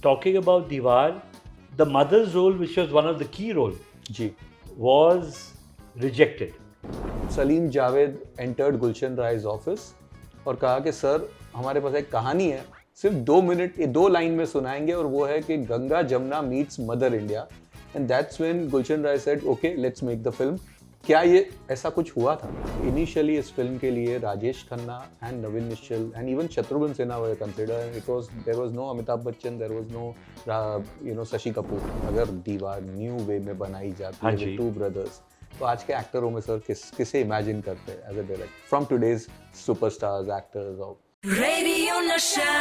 talking about Deewaar, the mother's role, which was one of the key role, जी. was rejected. Salim Javed entered Gulshan Rai's office और कहा कि sir हमारे पास एक कहानी है, सिर्फ 2 मिनट 2 लाइन में सुनाएंगे और वो है कि Ganga Jamuna meets Mother India and that's when Gulshan Rai said okay let's make the film. क्या ये ऐसा कुछ हुआ था? इनिशियली इस फिल्म के लिए Rajesh Khanna and Naveen Nischal and even Shatrughan Sinha were considered. There was no Amitabh Bachchan, there was no Shashi Kapoor. अगर दीवार न्यू वे में बनाई जाती है विद टू ब्रदर्स, तो आज के एक्टरों में सर किसे इमेजिन करते हैं as a director from today's superstars actors of radionasha.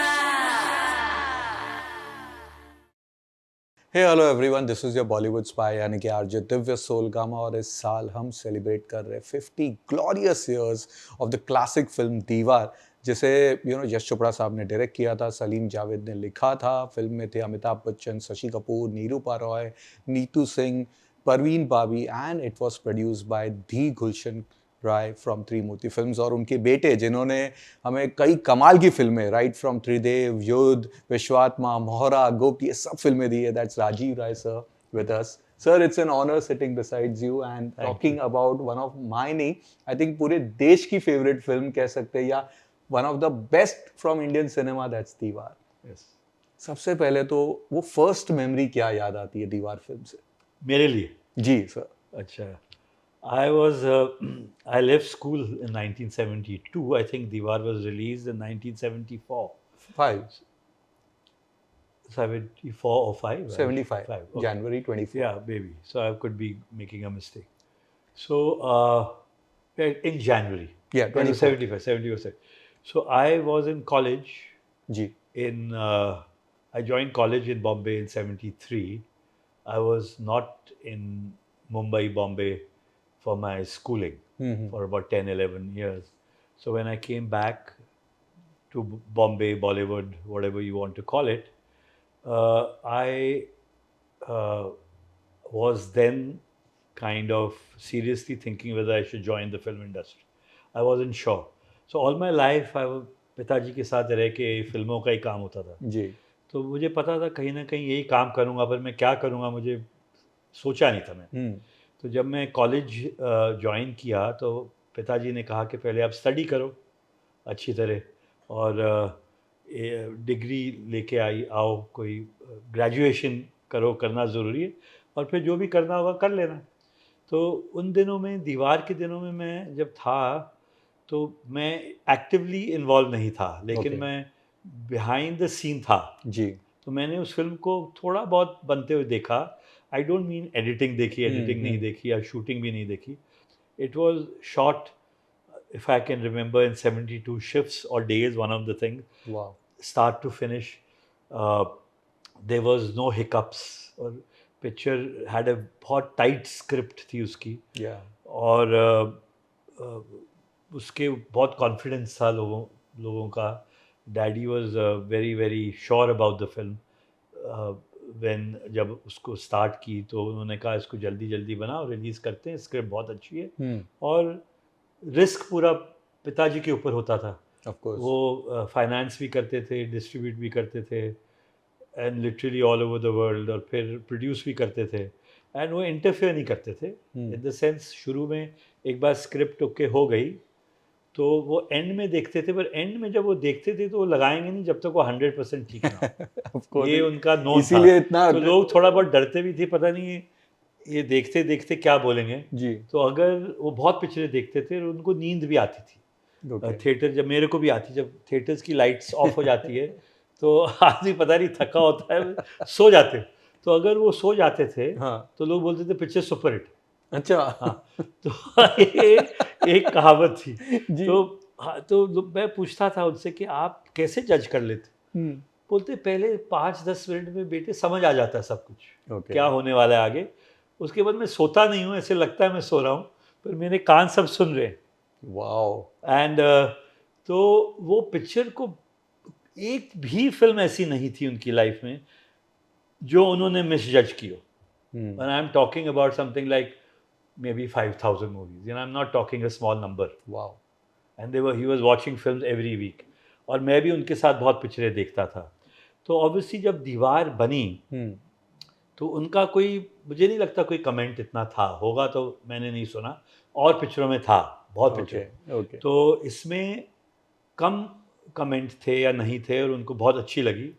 Hey hello everyone, this is your Bollywood spy यानी कि आरजे दिव्य सोलगामा. और इस साल हम सेलिब्रेट कर रहे हैं 50 glorious years of the classic film दीवार, जिसे यश चोपड़ा साहब ने डायरेक्ट किया था, सलीम जावेद ने लिखा था. फिल्म में थे Amitabh Bachchan, Shashi Kapoor, Nirupa Roy, Neetu Singh, Parveen Babi and it was produced by the Gulshan Rai from Trimurti films और उनके बेटे जिन्होंने हमें कई कमाल की फिल्में राइट फ्रॉम त्रिदेव, युद्ध, विश्वात्मा, मोहरा, गोप, ये सब फिल्में दी है. That's Rajeev Rai sir with us. Sir it's an honour sitting besides you and talking about one of my नहीं, आई थिंक पूरे देश की फेवरेट फिल्म कह सकते हैं या one of the best from Indian cinema, that's दीवार. Yes. सबसे पहले तो वो फर्स्ट मेमोरी क्या याद आती है दीवार फिल्म से? मेरे लिए जी सर. अच्छा, I left school in 1972. I think Deewaar was released in 1974. 5 74 or 5? 75 5. Okay. January 24. Yeah, maybe. So I could be making a mistake. So in January. Yeah, 24. 75. So I was in college. जी. I joined college in Bombay in 73. I was not in Mumbai, Bombay for my schooling for about 10, 11 years. So when I came back to Bombay, Bollywood, whatever you want to call it, I was then kind of seriously thinking whether I should join the film industry. I wasn't sure. So all my life, पिताजी के साथ रह के फिल्मों का ही काम होता था जी. तो मुझे पता था कहीं ना कहीं यही काम करूँगा, पर मैं क्या करूँगा मुझे सोचा नहीं था मैं. तो जब मैं कॉलेज ज्वाइन किया तो पिताजी ने कहा कि पहले आप स्टडी करो अच्छी तरह और डिग्री लेके आओ, कोई ग्रेजुएशन करना ज़रूरी है और फिर जो भी करना होगा कर लेना. तो उन दिनों में, दीवार के दिनों में मैं जब था तो मैं एक्टिवली इन्वॉल्व नहीं था, लेकिन मैं बिहाइंड द सीन था जी. तो मैंने उस फिल्म को थोड़ा बहुत बनते हुए देखा. आई डोंट मीन एडिटिंग देखी, एडिटिंग नहीं देखी या शूटिंग भी नहीं देखी. It was shot, if I can remember, in 72 shifts और days, one of the thing, start to finish. There was no hiccups और पिक्चर हैड अ बहुत टाइट स्क्रिप्ट थी उसकी. और उसके बहुत कॉन्फिडेंस था लोगों का. Daddy was very very sure about the film. जब उसको स्टार्ट की तो उन्होंने कहा इसको जल्दी जल्दी बनाओ, रिलीज़ करते हैं, स्क्रिप्ट बहुत अच्छी है. और रिस्क पूरा पिताजी के ऊपर होता था. वो फाइनेंस भी करते थे, डिस्ट्रीब्यूट भी करते थे and literally all over the world, और फिर प्रोड्यूस भी करते थे. एंड वो इंटरफेयर नहीं करते थे इन द सेंस. शुरू में एक बार स्क्रिप्ट ओके हो गई तो वो एंड में देखते थे, पर एंड में जब वो देखते थे तो वो लगाएंगे नहीं जब तक वो 100% ठीक ना. ये उनका नोन था. इतना तो लोग थोड़ा बहुत डरते भी थे, पता नहीं ये देखते देखते क्या बोलेंगे जी. तो अगर वो बहुत पिक्चरें देखते थे और उनको नींद भी आती थी. थिएटर, जब मेरे को भी आती, जब थिएटर्स की लाइट्स ऑफ हो जाती है तो आदमी पता नहीं थका होता है, सो जाते. तो अगर वो सो जाते थे तो लोग बोलते थे पिक्चर सुपर हिट. अच्छा. हाँ. तो एक कहावत थी. तो मैं पूछता था उनसे कि आप कैसे जज कर लेते. बोलते पहले 5-10 मिनट में बेटे समझ आ जाता है सब कुछ, क्या होने वाला है आगे. उसके बाद मैं सोता नहीं हूँ, ऐसे लगता है मैं सो रहा हूँ, पर मेरे कान सब सुन रहे हैं. वाओ. एंड तो वो पिक्चर को, एक भी फिल्म ऐसी नहीं थी उनकी लाइफ में जो उन्होंने मिस जज की हो. And I'm talking about something like maybe 5,000 movies. I'm not talking a small number. Wow. And he was watching films every week. और मैं भी उनके साथ बहुत पिक्चरें देखता था. तो ऑब्वियसली जब दीवार बनी तो उनका कोई, मुझे नहीं लगता कोई कमेंट इतना था, होगा तो मैंने नहीं सुना, और पिक्चरों में था, बहुत पिक्चर, तो इसमें कम कमेंट थे या नहीं थे, और उनको बहुत अच्छी लगी,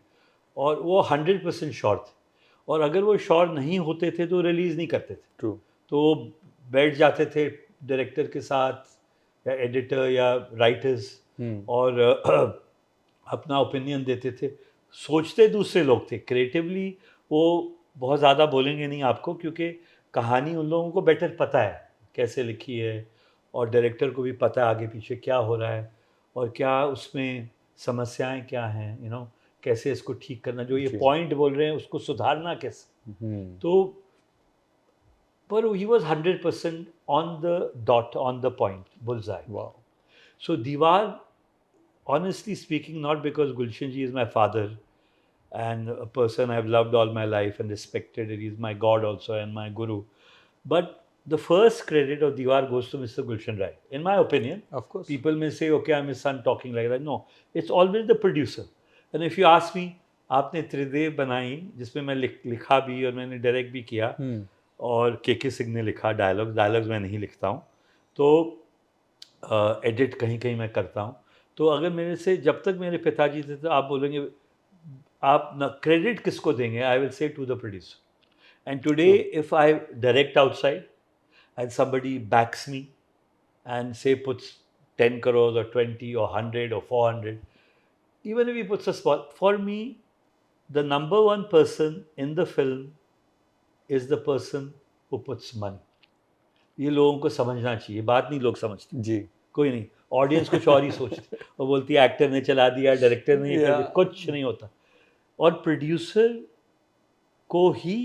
और वो 100% श्योर थे, और अगर वो श्योर नहीं होते थे तो रिलीज़ नहीं करते थे। ट्रू। तो बैठ जाते थे डायरेक्टर के साथ या एडिटर या राइटर्स, और अपना ओपिनियन देते थे। सोचते दूसरे लोग थे, क्रिएटिवली वो बहुत ज़्यादा बोलेंगे नहीं आपको, क्योंकि कहानी उन लोगों को बेटर पता है कैसे लिखी है, और डायरेक्टर को भी पता है आगे पीछे क्या हो रहा है, और क्या उसमें समस्याएं क्या हैं, कैसे इसको ठीक करना, जो ये पॉइंट बोल रहे हैं उसको सुधारना कैसे। तो पर he was 100% on the dot, on the point, bullseye. Wow. So Deewaar, honestly speaking, not because Gulshan ji is my father and a person I've loved all my life and respected, he's my God also and my guru, but the first credit of Deewaar goes to Mr. Gulshan Rai, in my opinion. Of course. People may say, okay, I'm his son talking like that. No, it's always the producer. And if you ask me, आपने त्रिदेव बनाई जिसमें मैं लिखा भी और मैंने direct भी किया, और के सिंह ने लिखा डायलॉग्स मैं नहीं लिखता हूँ, तो एडिट कहीं कहीं मैं करता हूँ। तो अगर मेरे से, जब तक मेरे पिताजी थे, तो आप बोलेंगे आप ना क्रेडिट किसको देंगे, I will say to the producer. And today if I direct outside and somebody backs me and say puts 10 crores or 20 or 100 or 400, even if he puts a spot, for me the number one person in the film is the person who puts money। ये लोगों को समझना चाहिए, बात नहीं लोग समझते जी, कोई नहीं, ऑडियंस कुछ और ही सोचती और बोलती है एक्टर ने चला दिया, डायरेक्टर ने कर दिया, कुछ नहीं होता। और प्रोड्यूसर को ही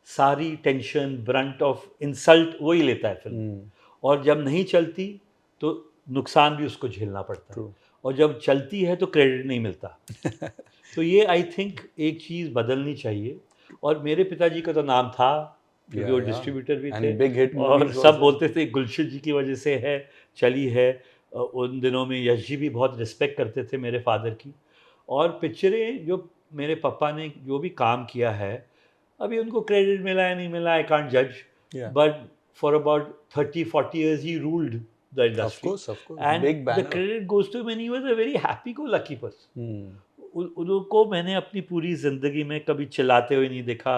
सारी टेंशन, ब्रंट ऑफ इंसल्ट वही लेता है फिल्म, और जब नहीं चलती तो नुकसान भी उसको झेलना पड़ता है, और जब चलती है तो क्रेडिट नहीं मिलता। तो ये आई थिंक एक चीज़ बदलनी चाहिए। और मेरे पिताजी का तो नाम था, क्योंकि वो डिस्ट्रीब्यूटर भी थे, big hit और सब बोलते थे गुलशन जी की वजह से है, चली है। उन दिनों में यश जी भी बहुत रिस्पेक्ट करते थे मेरे फादर की। और पिक्चरें जो मेरे पापा ने जो भी काम किया है, अभी उनको क्रेडिट मिला है नहीं मिला, आई कांट जज, but for about 30-40 years he ruled the industry. Of course. And Big banner. the credit goes to him, and he was a very happy-go-lucky person. उनको मैंने अपनी पूरी ज़िंदगी में कभी चिल्लाते हुए नहीं देखा,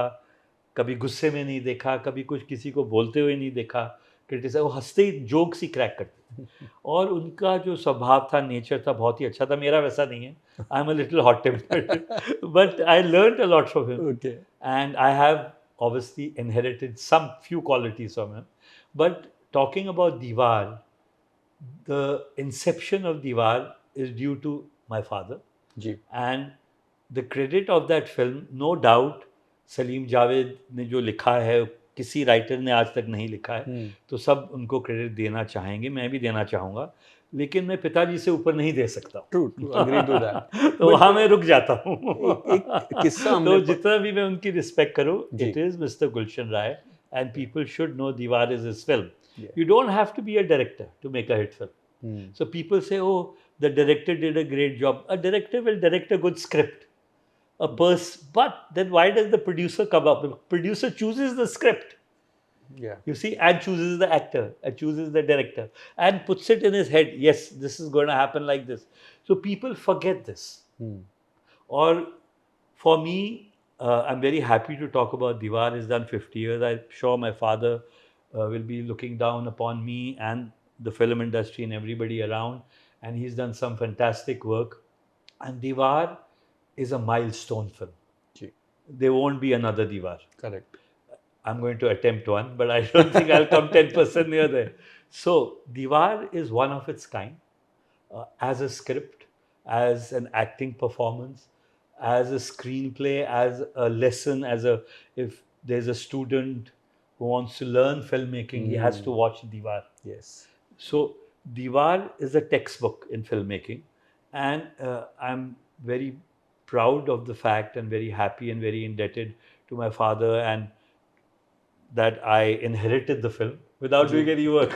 कभी गुस्से में नहीं देखा, कभी कुछ किसी को बोलते हुए नहीं देखा, क्रिटिसाइज, वो हंसते ही जोक्स ही क्रैक करते थे। और उनका जो स्वभाव था, नेचर था, बहुत ही अच्छा था। मेरा वैसा नहीं है, I am a little hot tempered, but I learned a lot from him, and I have obviously inherited some few qualities from him. But talking about Deewaar, the inception of Deewaar is due to my father. And the credit of that film, no doubt, Salim Javed ने जो लिखा है, किसी writer ने आज तक नहीं लिखा है, तो सब उनको क्रेडिट देना चाहेंगे, मैं भी देना चाहूँगा, लेकिन मैं पिताजी से ऊपर नहीं दे सकता। True, agree to that. तो वहाँ मैं रुक जाता हूँ। एक किस्सा तो जितना भी मैं उनकी रिस्पेक्ट करूँ, it is Mr. Gulshan Rai, and people should know Deewaar is his film. You don't have to be a director to make a hit film. So people say, oh, the director did a great job. A director will direct a good script. But then why does the producer come up? The producer chooses the script. You see, and chooses the actor, and chooses the director, and puts it in his head, yes, this is going to happen like this. So people forget this. Or for me, I'm very happy to talk about Deewaar. It's done 50 years. I'm sure my father will be looking down upon me and the film industry and everybody around, and he's done some fantastic work. And Deewaar is a milestone film. There won't be another Deewaar. Correct. I'm going to attempt one, but I don't think I'll come 10% near there. So Deewaar is one of its kind, as a script, as an acting performance, as a screenplay, as a lesson, if there's a student who wants to learn filmmaking, he has to watch Deewaar. Yes. So Deewaar is a textbook in filmmaking, and I'm very proud of the fact and very happy and very indebted to my father and that I inherited the film without doing any work.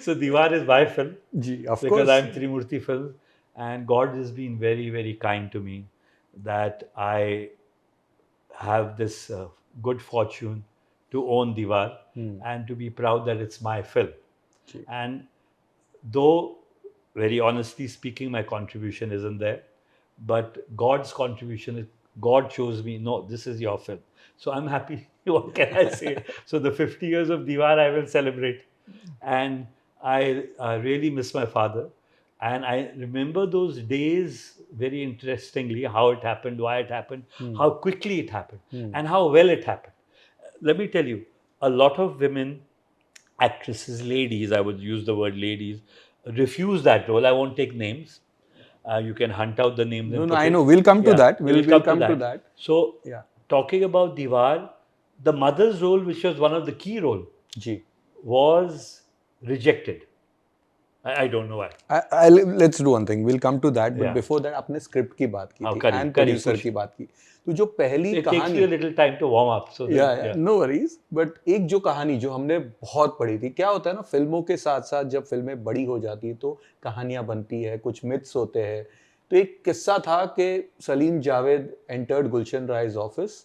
So Deewaar is my film, of because course. I'm Trimurti Films, and God has been very, very kind to me. that I have this good fortune to own Deewaar and to be proud that it's my film. And though, very honestly speaking, my contribution isn't there, but God's contribution is God chose me, no, this is your film. So I'm happy. What can I say? So the 50 years of Deewaar I will celebrate. And I really miss my father. And I remember those days very interestingly, how it happened, why it happened, how quickly it happened, and how well it happened. Let me tell you, a lot of women, actresses, ladies, I would use the word ladies, refuse that role. I won't take names. You can hunt out the names. No, I know. We'll come to that. We'll come to that. So, talking about Deewaar, the mother's role, which was one of the key role, was rejected. I don't know why. Let's do one thing. We'll come to that. But before that, आपने script की बात की थी and producer की बात की. तो जो पहली It takes you a little time to warm up. So no worries. But एक जो कहानी जो हमने बहुत पढ़ी थी, क्या होता है ना, फिल्मों के साथ साथ जब फिल्में बड़ी हो जाती है तो कहानियां बनती है, कुछ मिथ्स होते हैं. तो एक किस्सा था कि सलीम जावेद एंटर्ड गुलशन राय's ऑफिस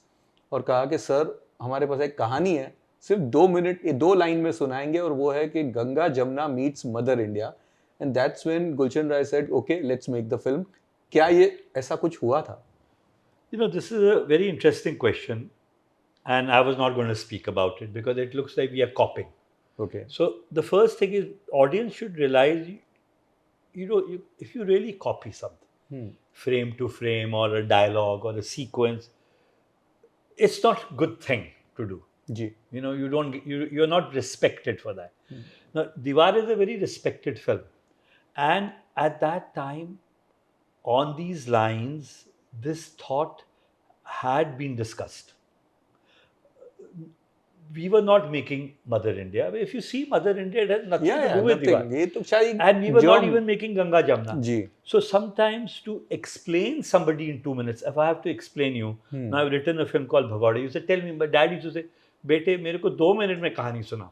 और कहा कि सर हमारे पास एक कहानी है, सिर्फ 2 मिनट 2 लाइन में सुनाएंगे और वो है कि Ganga Jamuna meets Mother India. And that's when Gulshan Rai said okay let's make the film. क्या ये ऐसा कुछ हुआ था? You know, this is a very interesting question, and I was not going to speak about it because it looks like we are copying. Okay. So the first thing is, audience should realize, if you really copy something, frame to frame, or a dialogue or a sequence, it's not a good thing to do. You know, you're not respected for that. Now, Deewaar is a very respected film, and at that time, on these lines, this thought had been discussed. We were not making Mother India. If you see Mother India, it has nothing to do with Deewaar. And we were not even making Ganga Jamuna. So sometimes to explain somebody in 2 minutes, if I have to explain you, now I've written a film called Bhagauda. You say, tell me, but dad used to say, बेटे मेरे को 2 minute में कहानी सुना.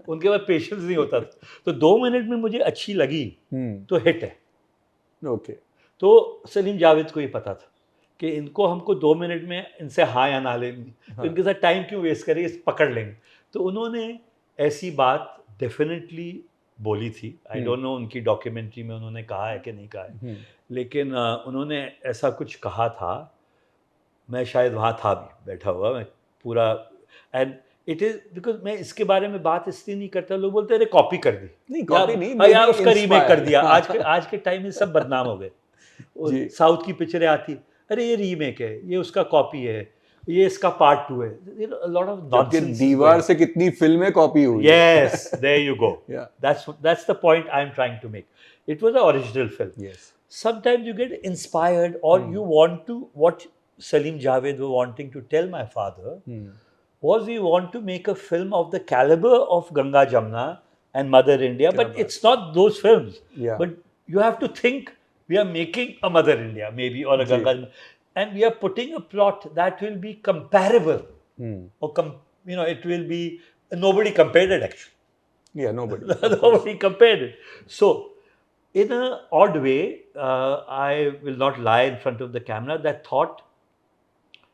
उनके पास patience नहीं होता था. तो 2 मिनट में मुझे अच्छी लगी तो हिट है. ओके. तो सलीम जावेद को ये पता था कि इनको हमको 2 मिनट में इनसे हाँ या ना लेंगे, तो इनके साथ टाइम क्यों वेस्ट करें, इस पकड़ लेंगे. तो उन्होंने ऐसी बात डेफिनेटली बोली थी. आई डोंट नो उनकी डॉक्यूमेंट्री में उन्होंने कहा है कि नहीं कहा है, लेकिन उन्होंने ऐसा कुछ कहा था. मैं शायद वहाँ था भी बैठा हुआ, मैं पूरा. एंड इट इज बिकॉज मैं इसके बारे में बात इसलिए नहीं करता, लोग बोलते अरे कॉपी कर दी. नहीं कॉपी नहीं, यार उसका रीमेक कर दिया. आज के टाइम में सब बदनाम हो गए. साउथ की पिक्चरें आती, अरे ये रीमेक है, ये उसका कॉपी है, ये इसका पार्ट 2 है. Lot of nonsense. दीवार से कितनी फिल्में कॉपी हुई. Yes, there you go. That's the point I am trying to make. It was a original film. Yes. Sometimes you get inspired, or you want to. What Salim Javed were wanting to tell my father was, we want to make a film of the caliber of Ganga Jamuna and Mother India, but it's not those films. But you have to think, we are making a Mother India maybe, or a Ganga, and we are putting a plot that will be comparable, or it will be, nobody compared it actually. Yeah, nobody. Nobody compared it. So in an odd way, I will not lie in front of the camera, that thought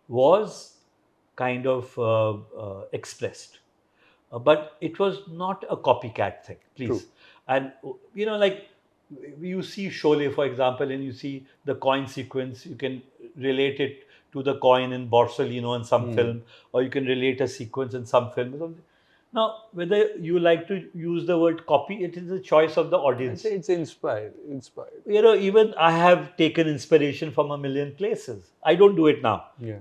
was kind of expressed, but it was not a copycat thing, please. True. And like you see Sholay, for example, and you see the coin sequence, you can relate it to the coin in Borsellino in some film, or you can relate a sequence in some film. Now, whether you like to use the word copy, it is a choice of the audience. It's inspired. Even I have taken inspiration from a million places. I don't do it now.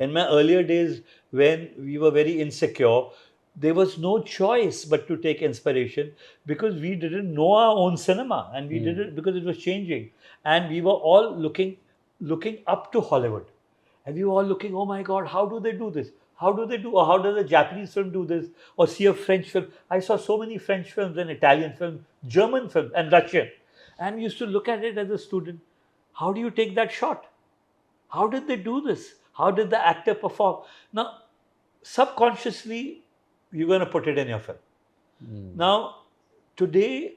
In my earlier days, when we were very insecure, there was no choice but to take inspiration, because we didn't know our own cinema, and we did it because it was changing, and we were all looking up to Hollywood, and we were all looking, oh my God, how do they do this? How do they do, or how does a Japanese film do this, or see a French film? I saw so many French films and Italian films, German films and Russian, and used to look at it as a student. How do you take that shot? How did they do this? How did the actor perform? Now, subconsciously, you're going to put it in your film. Now, today,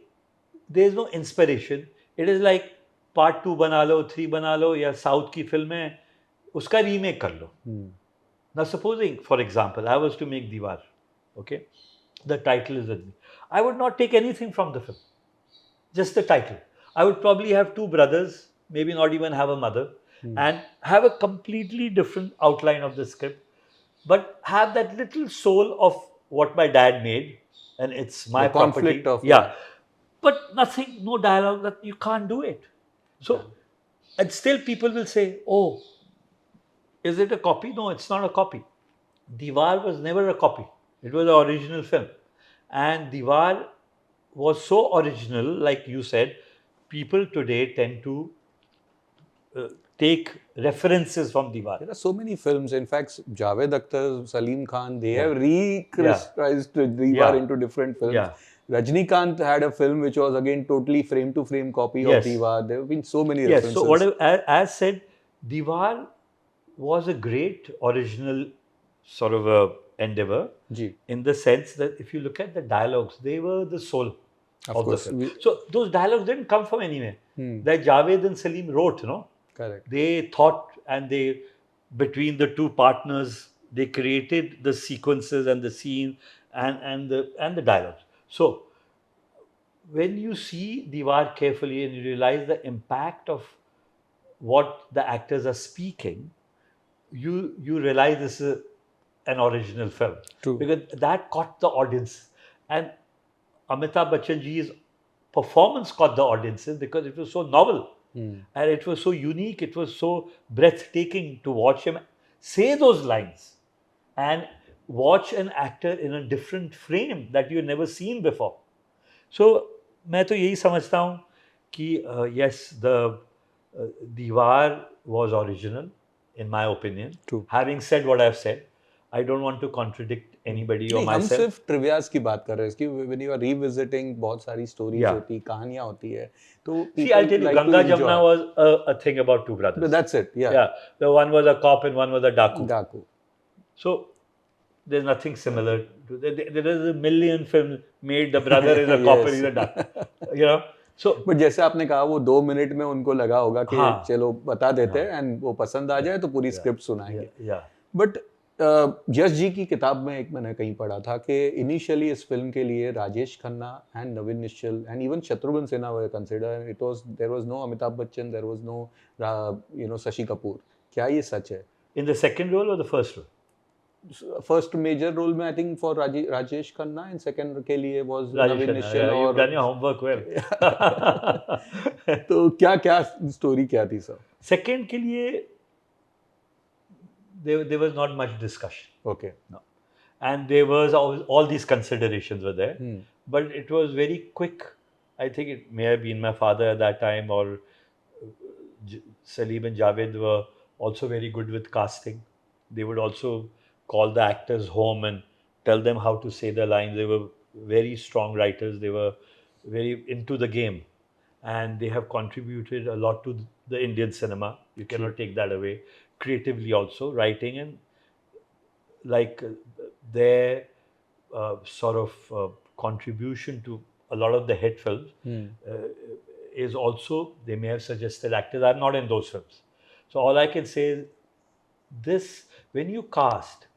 there's no inspiration. It is like part 2 bana lo, 3 bana lo, ya South ki film hai, उसका remake कर लो. Now supposing, for example, I was to make Deewaar, okay, the title is with me. I would not take anything from the film, just the title. I would probably have two brothers, maybe not even have a mother, and have a completely different outline of the script, but have that little soul of what my dad made, and it's my The conflict property. of Yeah, but nothing, no dialogue. That you can't do it. So, and still people will say, "Oh, is it a copy?" No, it's not a copy. Deewaar was never a copy. It was an original film. And Deewaar was so original, like you said, people today tend to take references from Deewaar. There are so many films. In fact, Javed Akhtar, Salim Khan, they have Yeah. re-crystallized Deewaar Yeah. into different films. Yeah. Rajnikant had a film which was again totally frame-to-frame copy of Yes. Deewaar. There have been so many Yes, references. so what as said, Deewaar was a great original sort of a endeavor Ji. in the sense that if you look at the dialogues, they were the soul of course, the film. So those dialogues didn't come from anywhere. That Javed and Salim wrote, Correct. They thought, and they, between the two partners, they created the sequences and the scene and the dialogues. So when you see Deewaar carefully and you realize the impact of what the actors are speaking, you realize this is an original film. True. Because that caught the audience. And Amitabh Bachchan ji's performance caught the audiences because it was so novel. And it was so unique, it was so breathtaking to watch him say those lines and watch an actor in a different frame that you've never seen before. So, मैं तो यही समझता हूँ कि yes, the Deewaar was original, in my opinion. True. Having said what I've said, I don't want to contradict anybody or नहीं, हम myself. सिर्फ trivias की बात कर रहे हैं कि when you are revisiting बहुत सारी stories Yeah. होती, कहानियां होती है, तो See, I'll tell you, like Ganga to enjoy. Jamuna was a thing about two brothers. But that's it. Yeah. Yeah, the one was a cop and one was a daku. Daku. So there's nothing similar to there is a million films made. The brother is a cop and he's a daku. So, but जैसे आपने कहा वो 2 minute में उनको लगा होगा कि हाँ, चलो बता देते हैं एंड वो पसंद आ जाए तो पूरी स्क्रिप्ट सुनाएंगे. बट यश जी की किताब में एक मैंने कहीं पढ़ा था कि इनिशियली इस फिल्म के लिए Rajesh Khanna and Naveen Nischal and even Shatrughan Sinha were consider. There was no Amitabh Bachchan, there was no Shashi Kapoor. क्या ये सच है? इन द सेकंड रोल और the first role? First major role में I think for Rajesh Khanna and second के लिए वाज नवीन निश्चल. और डन योर होमवर्क वेल. तो क्या स्टोरी क्या थी सर? सेकंड के लिए there was not much discussion. Okay. No. And there was all these considerations were there. But it was very quick. I think it may have been my father at that time, or Salim and Javed were also very good with casting. They would also call the actors home and tell them how to say their lines. They were very strong writers. They were very into the game. And they have contributed a lot to the Indian cinema. You cannot take that away. Creatively also, writing, and like their sort of contribution to a lot of the hit films is also, they may have suggested actors. I'm not in those films. So all I can say is this: when you cast,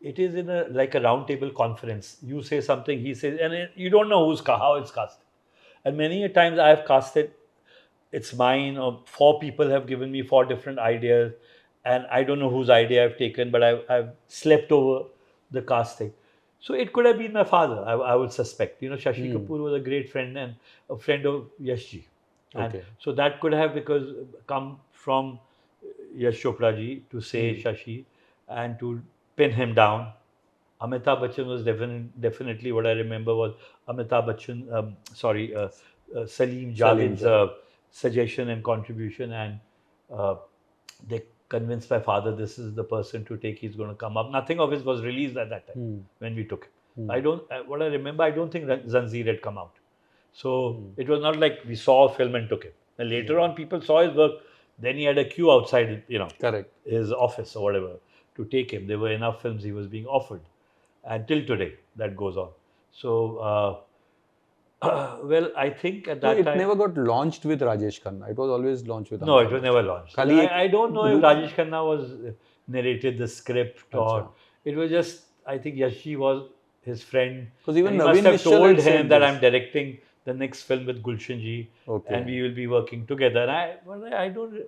it is in like a round table conference. You say something, he says, and you don't know how it's cast. And many a times I have casted, it's mine, or 4 people have given me 4 different ideas, and I don't know whose idea I've taken, but I've slept over the casting. So it could have been my father, I would suspect. Shashi Kapoor was a great friend and a friend of Yash ji. And so that could have come from Yash Chopra ji to say Shashi and to pin him down. Amitabh Bachchan was definitely what I remember was Amitabh Bachchan, Salim Javed's suggestion and contribution, and they convinced my father this is the person to take, he's going to come up. Nothing of it was released at that time when we took him. What I remember, I don't think Zanjeer had come out. So it was not like we saw a film and took him. And later on, people saw his work. Then he had a queue outside, Correct. his office or whatever to take him. There were enough films he was being offered. And till today, that goes on. So Well, I think at So that it time. never got launched with Rajesh Khanna. It was always launched with No, it Amitabh was Bachchan. never launched. खाली एक I don't know if room- Rajesh Khanna was narrated the script अच्छा. or it was just, I think Yashi was his friend. 'Cause even And he must Naveen have Nishchal told had said him that this. I'm directing the next film with Gulshan ji Okay. and we will be working together. And I don't,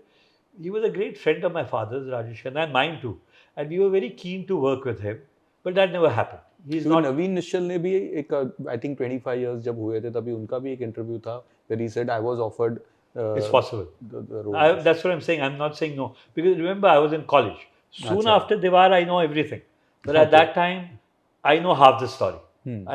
he was a great friend of my father's, Rajesh Khanna, and mine too. And we were very keen to work with him, but that never happened. He's क्योंकि not. नवीन निश्चल ने भी एक I think 25 years जब हुए थे तभी उनका भी एक इंटरव्यू था where he said I was offered It's possible. the role. That's what I'm saying. I'm not saying no. Because remember, I was in college. Soon Achha. after Deewaar, I know everything. But at Okay. that time, I know half the story.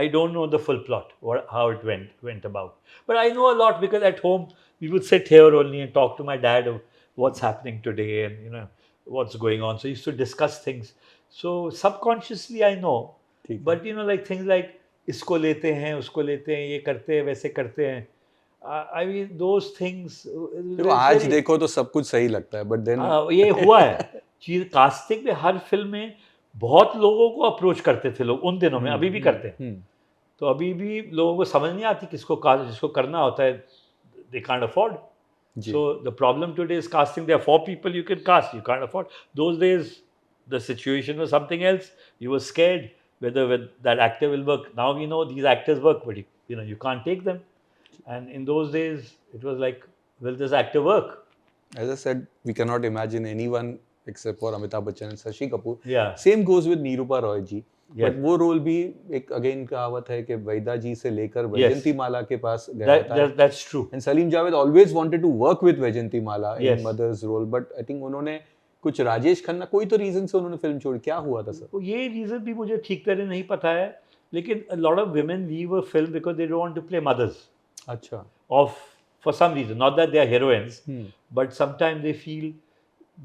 I don't know the full plot, how it went about. But I know a lot because at home, we would sit here only and talk to my dad of what's happening today and, what's going on. So I used to discuss things. So subconsciously, I know. ठीक है. But, like things like, इसको लेते हैं, उसको लेते हैं, ये करते हैं, वैसे करते हैं. I mean, those things. देखो आज देखो तो सब कुछ सही लगता है बट देन ये हुआ है चीज कास्टिंग में हर फिल्म में बहुत लोगों को अप्रोच करते थे लोग उन दिनों में अभी भी करते हैं तो अभी भी लोगों को समझ नहीं आती जिसको करना होता है they can't afford so the problem today is casting. There are 4 people you can cast, you can't afford. Those days the situation was something else. You were scared whether that actor will work. Now we know these actors work, but you can't take them. And in those days it was like, will this actor work? As I said, we cannot imagine anyone except for Amitabh Bachchan and Shashi Kapoor. Yeah. Same goes with Nirupa Roy ji. Yes. But वो role भी एक again कहावत है कि वैदा जी से लेकर वैजंतीमाला के पास गया था. That's true. And Salim Javed always wanted to work with Vaijantimala Yes. in mother's role, but I think उन्होंने कुछ राजेश खन्ना कोई तो रीजन से उन्होंने फिल्म छोड़ी. क्या हुआ था सर? ये रीजन भी मुझे ठीक तरह नहीं पता है लेकिन a lot of women leave a film because they don't want to play mothers. अच्छा. For some reason, not that they are heroines, but sometimes they feel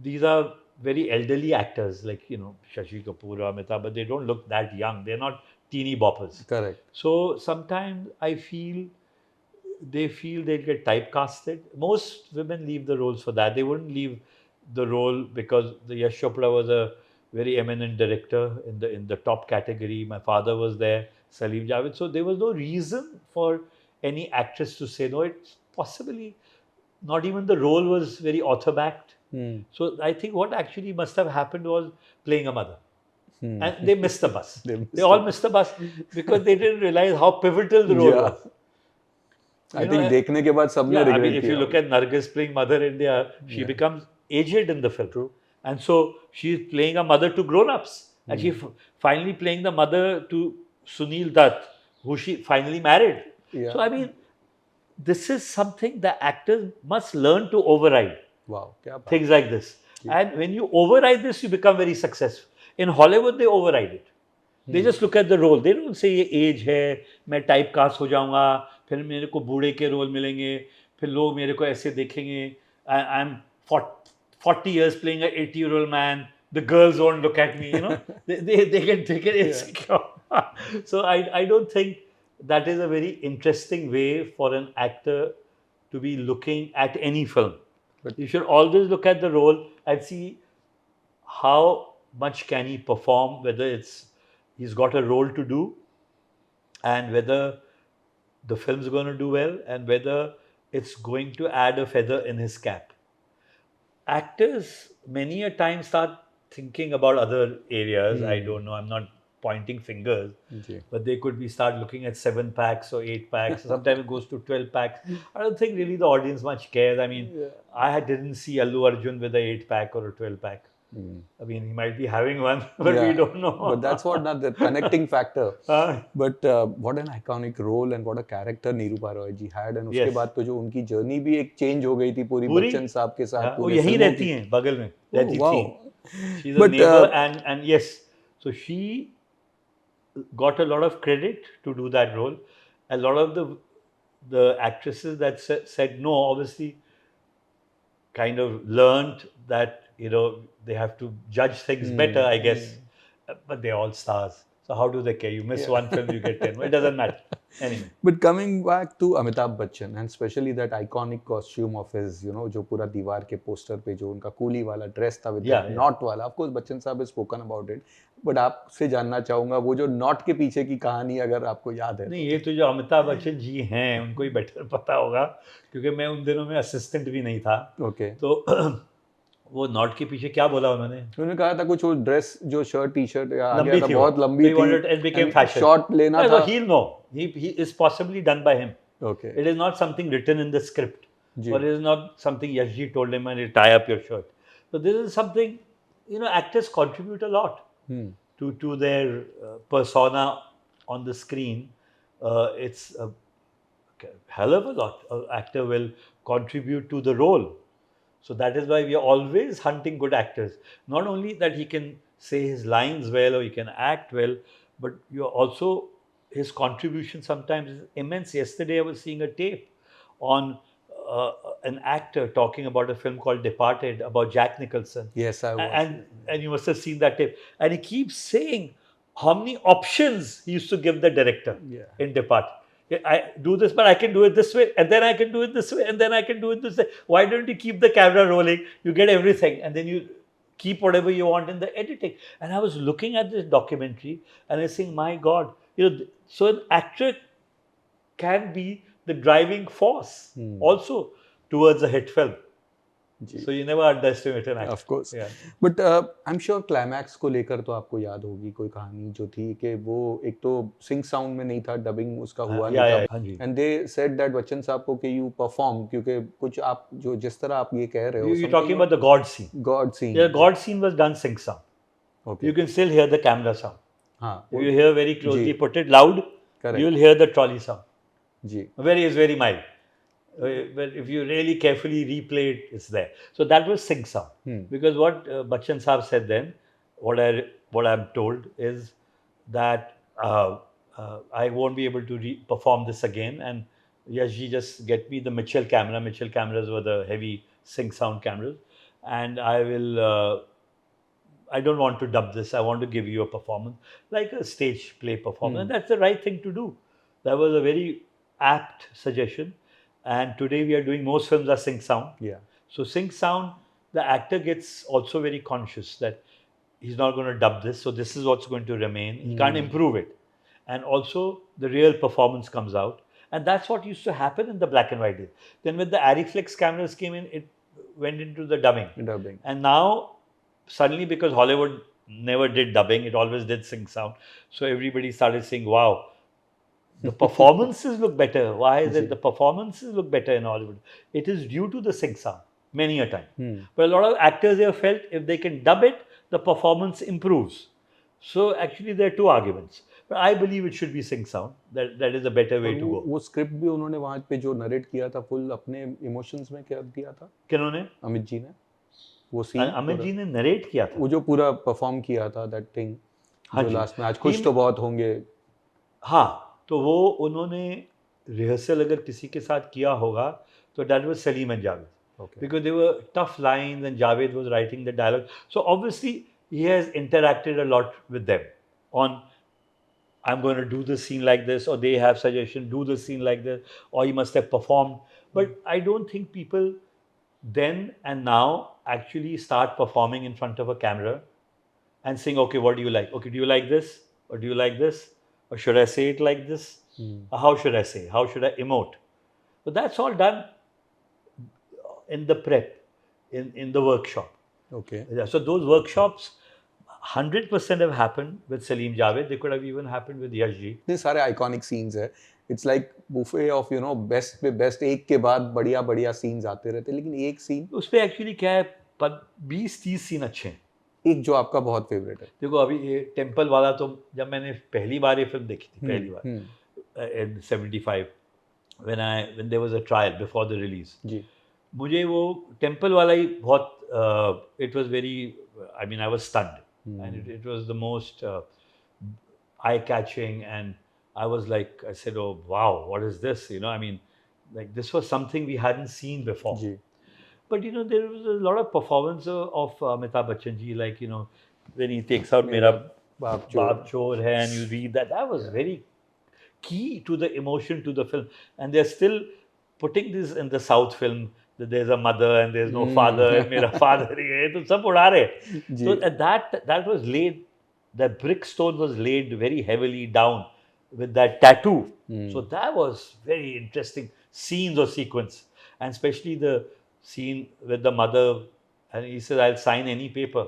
these are very elderly actors like Shashi Kapoor or Amitabh, but they don't look that young. They're not teeny boppers. Correct. So sometimes I feel they get typecasted. Most women leave the roles for that. They wouldn't leave the role because the Yash Chopra was a very eminent director in the top category. My father was there, Salim Javed. So there was no reason for any actress to say no. It's possibly not even the role was very author-backed. So I think what actually must have happened was playing a mother. And they missed the bus. They all missed the bus because they didn't realize how pivotal the role was. I think देखने के बाद सबने regret I mean, if you किया. look at Nargis playing Mother India, she becomes aged in the film. True. And so she's playing a mother to grown-ups. And she's finally playing the mother to Sunil Dutt, who she finally married. Yeah. So I mean, this is something the actors must learn to override. Wow, क्या बात. Things like this. And when you override this, you become very successful. In Hollywood, they override it. They just look at the role. They don't say ये age है, मैं typecast हो जाऊँगा, फिर मेरे को बूढ़े के रोल मिलेंगे, फिर लोग मेरे को ऐसे देखेंगे. I'm 40 years playing an 80-year-old man. The girls won't look at me. They get taken insecure. So I don't think that is a very interesting way for an actor to be looking at any film. But you should always look at the role and see how much can he perform, whether he's got a role to do and whether the film's going to do well and whether it's going to add a feather in his cap. Actors many a time start thinking about other areas. I don't know, I'm not pointing fingers, but they could start looking at 7 packs or 8 packs. Sometimes it goes to 12 packs. I don't think really the audience much cares. I mean, I didn't see Allu Arjun with a 8 pack or a 12 pack. I mean, he might be having one, but we don't know. But that's what not the connecting factor. But what an iconic role and what a character Nirupa Roy ji had. And उसके बाद तो जो उनकी journey भी एक change हो गई थी पूरी बच्चन साहब के साथ. वो यहीं रहती हैं बगल में रहती थी. She's a neighbor and yes, so she got a lot of credit to do that role. A lot of the actresses that said no obviously kind of learned that they have to judge things better, I guess. But they're all stars. So how do they care? You miss one film, you get 10. It doesn't matter. Anyway. But coming back to Amitabh Bachchan and especially that iconic costume of his, जो पूरा दीवार के poster पे जो उनका coolie वाला dress था with that knot वाला, of course बच्चन साहब has spoken about it, but आपसे जानना चाहूँगा वो जो knot के पीछे की कहानी अगर आपको याद है। नहीं, ये तो जो अमिताभ बच्चन जी हैं उनको ही बेटर पता होगा, क्योंकि मैं उन दिनों में असिस्टेंट भी नहीं था। Okay. तो वो नॉट के पीछे क्या बोला उन्होंने कहा था कुछ वो ड्रेस जो शर्ट टी शर्ट लंबी थी, बहुत लंबी थी, शॉर्ट लेना था। He'll know. He is possibly done by him. Okay. It is not something written in the script, or it is not something Yashi told him and tie up your shirt. So this is something, actors contribute a lot to their persona on the screen. It's a hell of a lot. An actor will contribute to the role. So that is why we are always hunting good actors. Not only that he can say his lines well or he can act well, but you are also, his contribution sometimes is immense. Yesterday I was seeing a tape on an actor talking about a film called Departed about Jack Nicholson. Yes, I watched and you must have seen that tape. And he keeps saying how many options he used to give the director in Departed. I do this, but I can do it this way, and then I can do it this way, and then I can do it this way. Why don't you keep the camera rolling? You get everything, and then you keep whatever you want in the editing. And I was looking at this documentary, and I was saying, my God, so an actor can be the driving force also towards a hit film. So you never underestimate an actor. Of course. Yeah. But I'm sure climax को लेकर तो आपको याद होगी कोई कहानी जो थी कि वो एक तो sync sound में नहीं था, dubbing उसका हुआ नहीं था, and they said that Bachchan साहब को कि you perform क्योंकि कुछ आप जो जिस तरह आप ये कह रहे हो, you're talking about the God scene. God scene. Yeah, God scene was done sync sound. Okay. You can still hear the camera sound. If you hear very closely, put it loud. Correct. You'll hear the trolley sound. It's very mild. But if you really carefully replay it, it's there. So that was sync sound. Because what Bachchan Saab said then, what I'm told is that I won't be able to perform this again. And Yashi just get me the Mitchell camera. Mitchell cameras were the heavy sync sound cameras. And I will, I don't want to dub this. I want to give you a performance, like a stage play performance. And that's the right thing to do. That was a very apt suggestion. And today we are doing, most films are sync sound. Yeah. So sync sound, the actor gets also very conscious that he's not going to dub this. So this is what's going to remain. He can't improve it. And also the real performance comes out. And that's what used to happen in the black and white days. Then when the Ariflex cameras came in, it went into the dubbing. And now suddenly, because Hollywood never did dubbing, it always did sync sound. So everybody started saying, wow, the performances look better. Why is it the performances look better in Hollywood? It is due to the sync sound, many a time. But a lot of actors have felt if they can dub it, the performance improves. So actually there are two arguments. But I believe it should be sync sound. That is a better way to go. वो script भी उन्होंने वहाँ पे जो narrate किया था full अपने emotions में क्या दिया था? किन्होंने? अमित जी ने. वो सीन अमित जी ने नरेट किया था. वो जो पूरा परफॉर्म किया था दैट थिंग. जो लास्ट में आज खुश तो बहुत होंगे. हाँ. तो वो उन्होंने रिहर्सल अगर किसी के साथ किया होगा तो that was Salim and Javed. Okay. Because they were tough lines and Javed was writing the dialogue. So obviously he has interacted a lot with them on, I'm going to do the scene like this, or they have suggestion, do the scene like this, or he must have performed. But I don't think people then and now actually start performing in front of a camera and saying, okay, what do you like? Okay, do you like this? Or do you like this? Or should I say it like this? How should I say? How should I emote? So that's all done in the prep, in the workshop. Okay. Yeah, so those workshops 100% have happened with Salim Javed. They could have even happened with Yash ji. These सारे iconic scenes है. It's like buffet of best पे best एक के बाद बढ़िया scenes आते रहते हैं. लेकिन एक scene उस पे actually क्या है 20-30 सीन अच्छे हैं. एक जो आपका बहुत फेवरेट है. देखो अभी ये टेम्पल वाला तो जब मैंने पहली बार ये फिल्म देखी थी पहली बार in 75 when there was a trial before the release. जी. मुझे वो टेम्पल वाला ही बहुत it was very, I mean I was stunned and it was the most eye-catching and I was like, I said, oh wow, what is this? I mean, like this was something we hadn't seen before. Ji. But there was a lot of performance of Amitabh Bachchan ji, like when he takes out Mera Baap Chor Hai and you read that was very key to the emotion to the film, and they're still putting this in the South film that there's a mother and there's no father and मेरा father ही है तो सब उड़ा रहे so that was laid, that brick stone was laid very heavily down with that tattoo. So that was very interesting scenes or sequence, and especially the scene with the mother, and he said, "I'll sign any paper."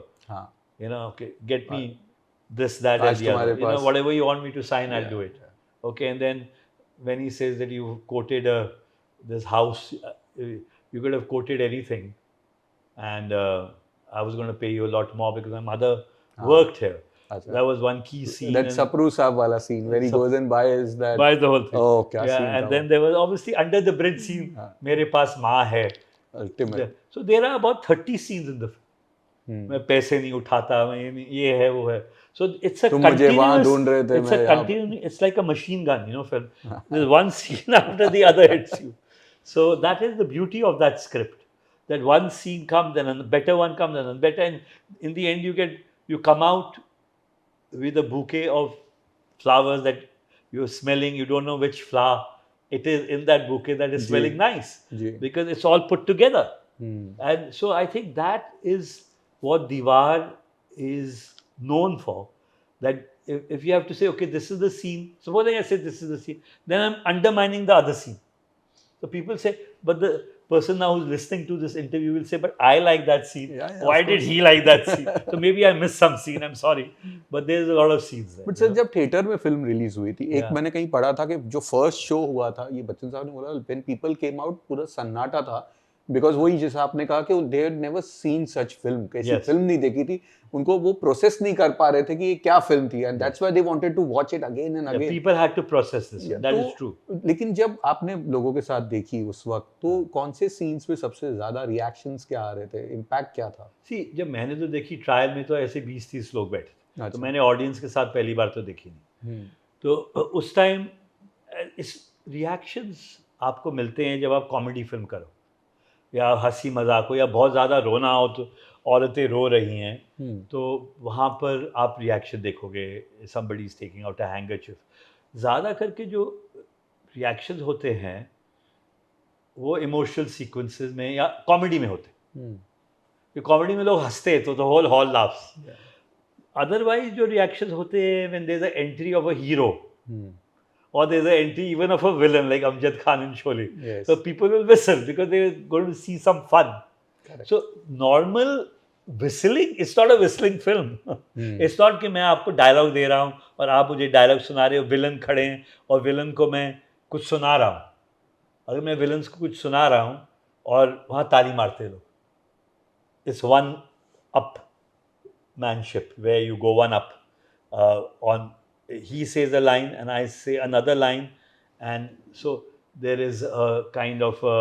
Okay, get me this, that, and the other. Whatever you want me to sign, I'll do it. Okay, and then when he says that you quoted this house, you could have quoted anything, and I was going to pay you a lot more because my mother worked here. That was one key scene. That Sapru Saab wala scene where he goes and buys that. Buys the whole thing. Oh, kya yeah, scene and then there was obviously under the bridge scene. Mere paas maa hai. Ultimate. So there are about 30 scenes in the film. मैं पैसे नहीं उठाता, मैं ये है वो है. So it's a continuous. It's like a machine gun, film. There's one scene after the other hits you. So that is the beauty of that script. That one scene comes, then a better one comes, and a better, and in the end you come out with a bouquet of flowers that you're smelling. You don't know which flower it is in that bouquet that is smelling nice because it's all put together. And so I think that is what Deewaar is known for. That if you have to say, okay, this is the scene, supposing I say this is the scene, then I'm undermining the other scene. So people say, but the person now who's listening to this interview will say, but I like that scene. Why did he like that scene? So maybe I missed some scene, I'm sorry. But there's a lot of scenes there. But sir, जब theatre में film release हुई थी, एक मैंने कहीं पढ़ा था कि जो फर्स्ट शो हुआ था, ये बच्चन साहब ने बोला, when people came out, पूरा सन्नाटा था. बिकॉज वही जैसा आपने कहा कि they had never seen such film, कैसी फिल्म नहीं देखी थी, उनको वो प्रोसेस नहीं कर पा रहे थे कि ये क्या फिल्म थी, and that's why they wanted to watch it again and again. People had to process this, that is true. लेकिन जब आपने लोगों के साथ देखी उस वक्त, तो कौन से सीन्स पे सबसे ज्यादा रिएक्शंस क्या आ रहे थे, इम्पैक्ट क्या था? सी, जब मैंने तो देखी ट्रायल में तो ऐसे 20-30 लोग बैठे थे, तो मैंने ऑडियंस के साथ पहली बार तो देखी नहीं. तो उस टाइम इस रिएक्शंस आपको मिलते हैं जब आप कॉमेडी फिल्म करो या हंसी मजाक हो या बहुत ज़्यादा रोना हो, तो औरतें रो रही हैं, तो वहाँ पर आप रिएक्शन देखोगे. somebody is taking out a handkerchief. ज़्यादा करके जो रिएक्शंस होते हैं वो इमोशनल सीक्वेंसेस में या कॉमेडी में होते हैं. कॉमेडी में लोग हंसते तो the whole hall laughs. Otherwise जो रिएक्शंस होते हैं when there is a entry of a hero, or there's an entry even of a villain like Amjad Khan in Sholay. So people will whistle because they're going to see some fun. Correct. So normal whistling, it's not a whistling film. It's not कि मैं आपको dialogue दे रहा हूँ और आप मुझे dialogue सुना रहे हो, विलन खड़े हैं और विलन को मैं कुछ सुना रहा हूँ. अगर मैं विलन्स को कुछ सुना रहा हूँ और वहाँ ताली मारते लोग, it's one up manship where you go one up on. He says a line and I say another line, and so there is a kind of a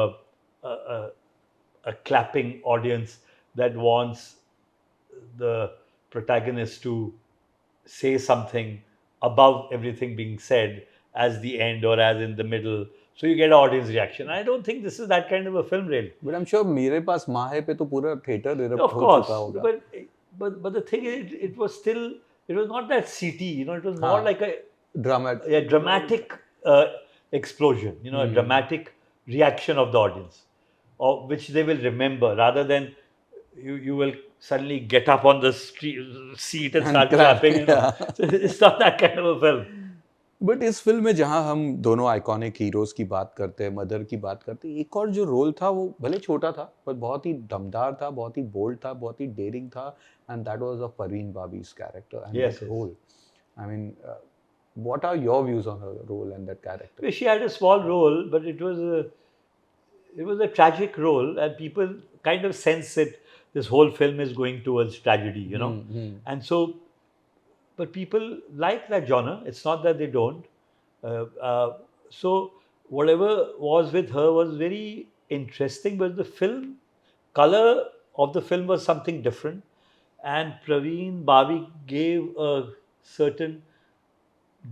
clapping audience that wants the protagonist to say something above everything being said as the end or as in the middle, so you get an audience reaction. I don't think this is that kind of a film really. But I'm sure मेरे पास माँ है पे तो पूरा theatre erupt हो चुका होगा. But the thing is, it was still, it was not that CT, it was more like a dramatic explosion, a dramatic reaction of the audience, or which they will remember, rather than you will suddenly get up on the seat and start clapping. So it's not that kind of a film. But इस film में जहाँ हम दोनों iconic heroes की बात करते हैं, mother की बात करते हैं, एक और जो रोल था वो भले छोटा था पर बहुत ही दमदार था, बहुत ही बोल्ड था, बहुत ही डेयरिंग था, and that was of Parveen Babi's character and that role. I mean, what are your views on her role and that character? Well, she had a small role, but it was a tragic role, and people kind of sense that this whole film is going towards tragedy, and so. But people like that genre. It's not that they don't. So whatever was with her was very interesting. But the film, color of the film was something different. And Praveen Babi gave a certain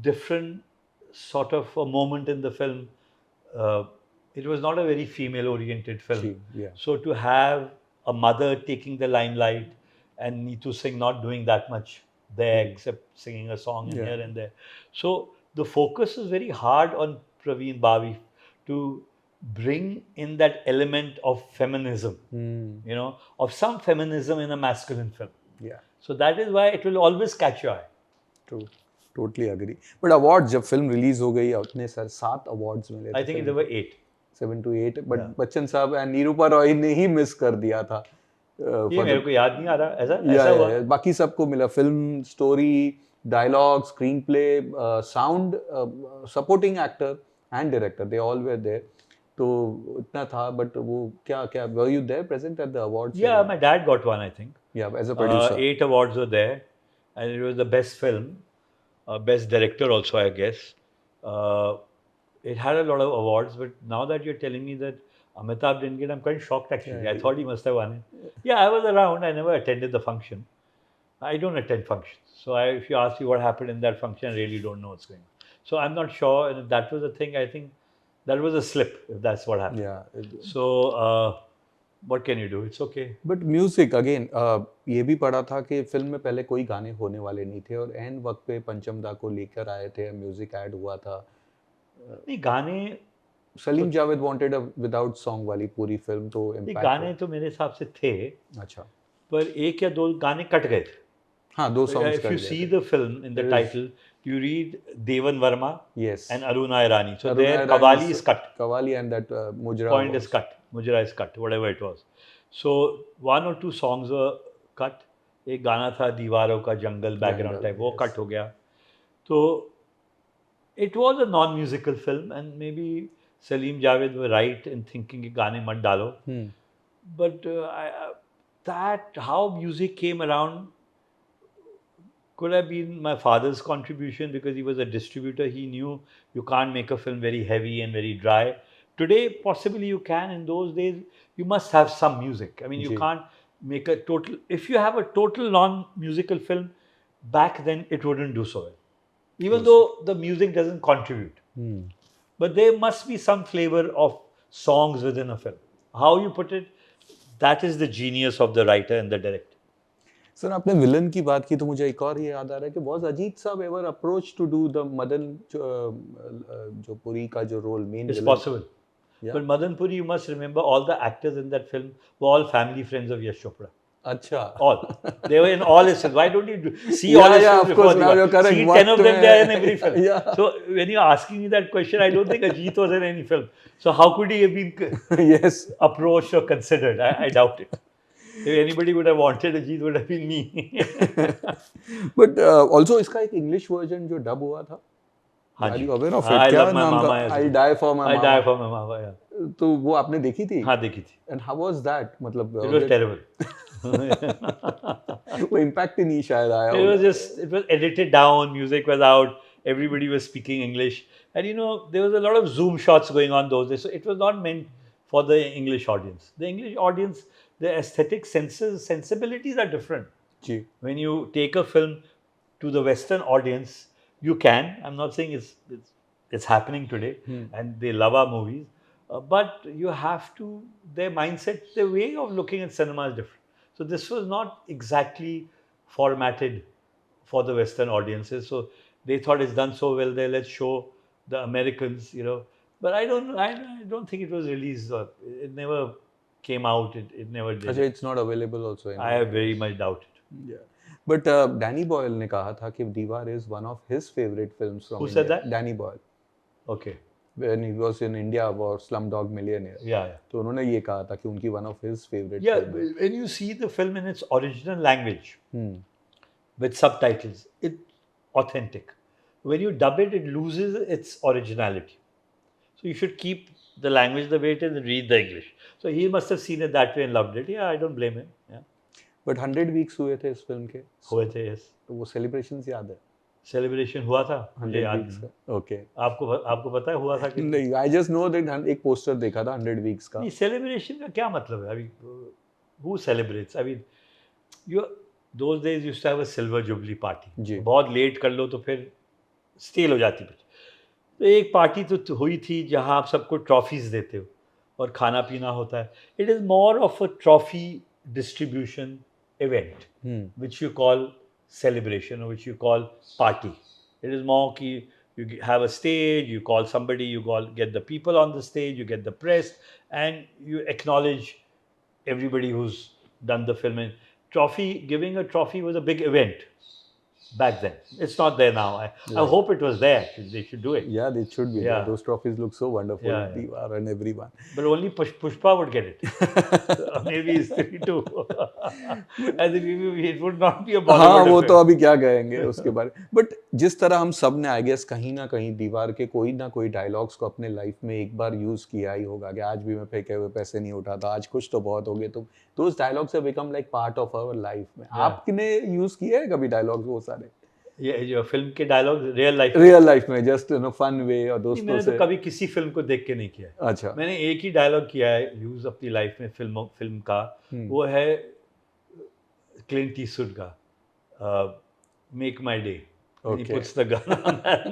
different sort of a moment in the film. It was not a very female-oriented film. So to have a mother taking the limelight and Neetu Singh not doing that much there except singing a song here and there. So the focus was very hard on Praveen Bavi to bring in that element of feminism, you know, of some feminism in a masculine film. Yeah. So that is why it will always catch your eye. True. Totally agree. But awards, जब film release हो गई उतने सारे 7 awards मिले थे. I think there were 8. 7 to 8. But Bachchan साहब and Nirupa Roy ने ही miss कर दिया था. ये मेरे को याद नहीं आ रहा. ऐसा हुआ. बाकी सबको मिला. Film story, dialogue, screenplay, sound, supporting actor and director, they all were there. तो इतना था. But वो क्या were you there present at the awards? Yeah, my dad got one, I think. Yeah, as a producer. 8 awards were there, and it was the best film, best director also, I guess. It had a lot of awards, but now that you're telling me that Amitabh didn't get, I'm quite shocked actually. Yeah, I thought he must have won it. Yeah, I was around. I never attended the function. I don't attend functions. So if you ask me what happened in that function, I really don't know what's going on. So I'm not sure. And if that was a thing, I think that was a slip, if that's what happened. Yeah. So what can you do? It's okay. But music, again, ये भी पढ़ा था कि film में पहले कोई गाने होने वाले नहीं थे और एंड वक्त पे पंचमदा को लेकर आए थे, म्यूजिक ऐड हुआ था. नहीं गाने Salim Javed wanted a without song वाली पूरी फिल्म तो इम्पैक्ट. गाने तो मेरे हिसाब से थे. अच्छा. पर एक या दो गाने कट गए थे. हाँ, 2 songs. If you see the film in the title, you read Devan Verma and Aruna Irani. So there Qawwali is cut. Qawwali and that Mujra point is cut. Mujra is cut, whatever it was. So 1 or 2 songs were cut. एक गाना था दीवारों का जंगल background type, वो cut हो गया. तो it was a non-musical film and maybe Salim Javed were right in thinking कि गाने मत डालो. But that how music came around could have been my father's contribution because he was a distributor. He knew you can't make a film very heavy and very dry. Today, possibly you can. In those days, you must have some music. I mean, you can't make a total... If you have a total non-musical film, back then it wouldn't do so well. Even though the music doesn't contribute. But there must be some flavor of songs within a film. How you put it, that is the genius of the writer and the director. Sir आपने villain की बात की तो मुझे एक और ये याद आ रहा है कि was अजीत साहब ever approached to do the Madan जो पुरी का जो role main It's possible. But Madan Puri, you must remember, all the actors in that film were all family friends of Yash Chopra. अच्छा. All. They were in all his films. Why don't you see all his films before Deewaar? See 10 of them there in every film. So when you're asking me that question, I don't think Ajit was in any film. So how could he have been approached or considered? I doubt it. If anybody would have wanted Ajit, would have been me. But also इसका एक English version जो dub हुआ था. Are you aware of it? I love my mama. I die for my mama. I die for my mama. Yeah. तो वो आपने देखी थी? हाँ देखी थी. And how was that? मतलब it was terrible. वो impact ही नहीं शायद आया. It was edited down. Music was out. Everybody was speaking English, and you know there was a lot of zoom shots going on those days. So it was not meant for the English audience. The English audience, the aesthetic sensibilities are different. Ji. When you take a film to the Western audience, you can. I'm not saying it's happening today, and they love our movies. But you have to, their mindset, their way of looking at cinema is different. So this was not exactly formatted for the Western audiences. So they thought it's done so well there, let's show the Americans, you know. But I don't think it was released. It never came out. It never did. It's not available also. I very much doubt it. Yeah. But Danny Boyle ने कहा था कि Deewaar is one of his favorite films from Who India. said that? Danny Boyle. Okay. When he was in India for Slumdog Millionaire. Yeah. तो उन्होंने ये कहा था कि उनकी one of his favorite films. films. When you see the film in its original language with subtitles, it's authentic. When you dub it, it loses its originality. So you should keep the language the way it is and read the English. So he must have seen it that way and loved it. Yeah, I don't blame him. Yeah. But 100 weeks हुए थे इस film के. हुए थे, yes. तो वो celebrations याद है? Celebration हुआ था. 100 weeks का. Okay. आपको पता है हुआ था कि नहीं? I just know that एक poster देखा था 100 weeks का. नहीं, celebration का क्या मतलब है? I mean, who celebrates? I mean, those days used to have a silver jubilee party. जी. बहुत लेट कर लो तो फिर स्टील हो जाती है. तो एक पार्टी तो हुई थी जहाँ आप सबको ट्रॉफीज देते हो और खाना पीना होता है. It is more of a trophy distribution event, which you call celebration or which you call party. It is more कि have a stage, you call somebody, get the people on the stage, you get the press, and you acknowledge everybody who's done the film. And giving a trophy was a big event back then. It's not there now. I hope it was there. They should do it. Yeah, they should be there. Those trophies look so wonderful. Yeah. Deewaar and everyone. But only Pushpa would get it. So maybe it's 3-2. As if it would not be a Bollywood हाँ, वो affair. तो अभी क्या कहेंगे उसके बारे में. But जिस तरह हम सब ने आई गेस कहीं ना कहीं दीवार के कोई ना कोई डायलॉग्स को अपने लाइफ में एक बार यूज किया ही होगा कि आज भी मैं फेंके हुए पैसे नहीं उठाता, आज कुछ तो बहुत हो गए. तो those dialogues have become like part of our life में. आपने यूज किया है कभी डायलॉग्स वो सारे? ये जो फिल्म के डायलॉग रियल लाइफ में जस्ट फन वे और दोस्तों मैंने से? तो कभी किसी फिल्म को देख के नहीं किया है. अच्छा. मैंने एक ही डायलॉग किया है यूज अपनी लाइफ में फिल्म का. वो है क्लिंट ईस्टवुड का, make my day. He puts the gun on that.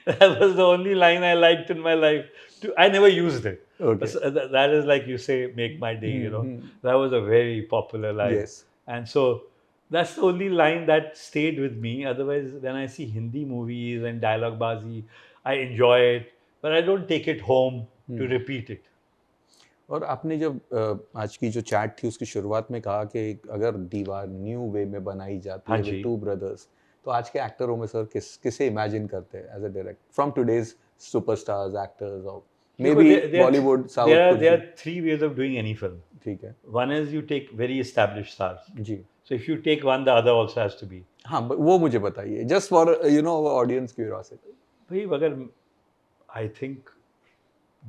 That was the only line I liked in my life. I never used it. Okay. That is like you say, make my day, you know. That was a very popular line. Yes. And so that's the only line that stayed with me. Otherwise, when I see Hindi movies and dialogue bazi, I enjoy it, but I don't take it home to repeat it. और आपने जब आज की जो chat थी उसकी शुरुआत में कहा कि अगर दीवार न्यू वे में बनाई जाती है विद टू ब्रदर्स, तो आज के एक्टरों में सर किसे इमेजिन करते हैं as a director from today's superstars actors और maybe Bollywood south? There are three ways of doing any film. ठीक है. One is you take very established stars. Ji. So if you take one, the other also has to be. हाँ, वो मुझे बताइए just for audience curiosity. भाई अगर I think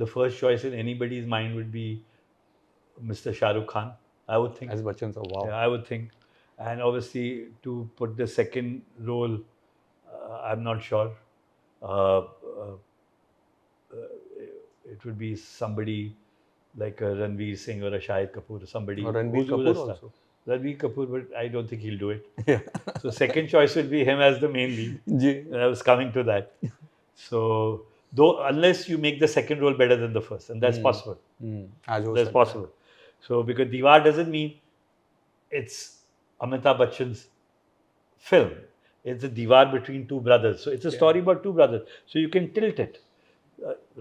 the first choice in anybody's mind would be Mr. Shahrukh Khan, I would think. As Bachchan, so wow. Yeah, I would think. And obviously to put the second role, I'm not sure. It would be somebody like a Ranveer Singh or a Shahid Kapoor, or somebody. Or Ranveer Kapoor also. Ranveer Kapoor, but I don't think he'll do it. Yeah. So second choice would be him as the main lead. Ji. I was coming to that. So though unless you make the second role better than the first, and that's possible. That's possible. So because Deewaar doesn't mean it's Amitabh Bachchan's film. It's a Deewaar between two brothers. So it's a story about two brothers. So you can tilt it.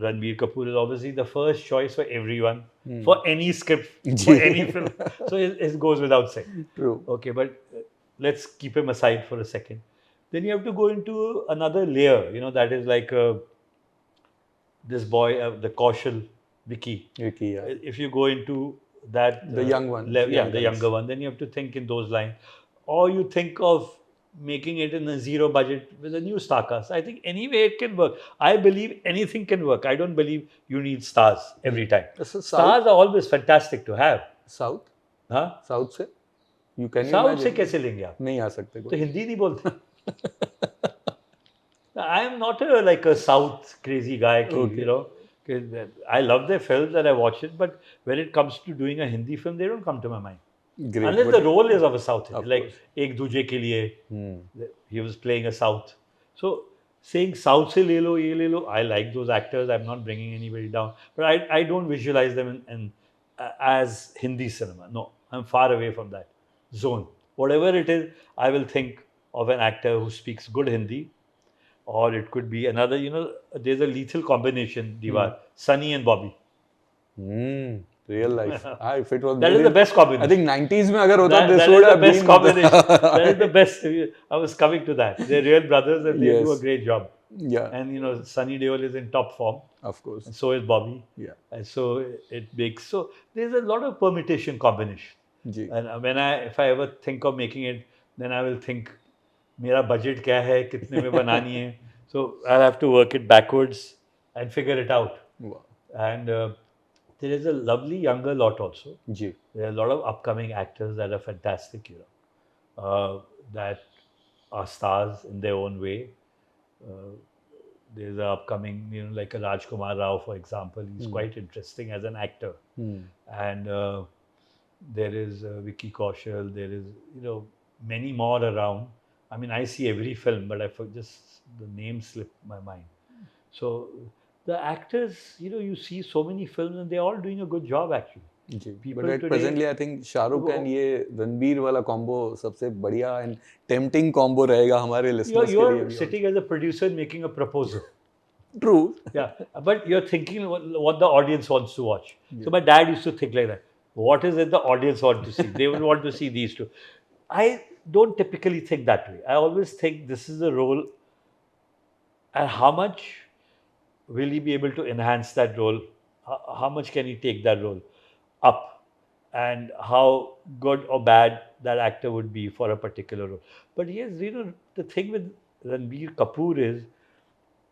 Ranveer Kapoor is obviously the first choice for everyone, for any script, for any film. So it goes without saying. True. Okay, but let's keep him aside for a second. Then you have to go into another layer, that is like this boy, the Kaushal, Vicky. Vicky, yeah. If you go into that... the young one. The younger one. Then you have to think in those lines. Or you think of making it in a zero budget with a new star cast. I think any way it can work. I believe anything can work. I don't believe you need stars every time. So stars are always fantastic to have. South? हाँ? South से? You can South से कैसे लेंगे आप? नहीं आ सकते तो हिंदी नहीं बोलते. I am not like a South crazy guy, I love their films and I watch it, but when it comes to doing a Hindi film, they don't come to my mind. Great. Unless the role is of a South Indian, like Ek Duje Ke Liye, he was playing a South. So saying South se le lo, ye le lo, I like those actors. I'm not bringing anybody down, but I don't visualize them as Hindi cinema. No, I'm far away from that zone. Whatever it is, I will think of an actor who speaks good Hindi, or it could be another. There's a lethal combination. Deewaar, Sunny and Bobby. Real life. If it was that is the best combination. I think 90s में अगर होता this would have been the best combination. That is the best. I was coming to that. They're real brothers and they do a great job. Yeah. And Sunny Deol is in top form. Of course. And so is Bobby. Yeah. And so it makes there's a lot of permutation combination. Ji. And if I ever think of making it, then I will think मेरा budget क्या है, कितने में बनानी है. So I'll have to work it backwards and figure it out. Wow. And there is a lovely younger lot also. Ji. There are a lot of upcoming actors that are fantastic, that are stars in their own way. There's an upcoming, like a Rajkumar Rao, for example. He's quite interesting as an actor. And there is Vicky Kaushal. There is, many more around. I mean, I see every film, but the name slipped my mind. So the actors, you see so many films and they're all doing a good job actually. Ji, People but at today, presently I think Shahrukh and ये रणबीर वाला combo सबसे बढ़िया and tempting combo रहेगा हमारे listeners के लिए you're भी. sitting as a producer making a proposal. True. Yeah, but you're thinking what the audience wants to watch. Yeah. So my dad used to think like that. What is it the audience want to see? They will want to see these two. I don't typically think that way. I always think this is the role, and how much will he be able to enhance that role? How much can he take that role up? And how good or bad that actor would be for a particular role. But yes, the thing with Ranveer Kapoor is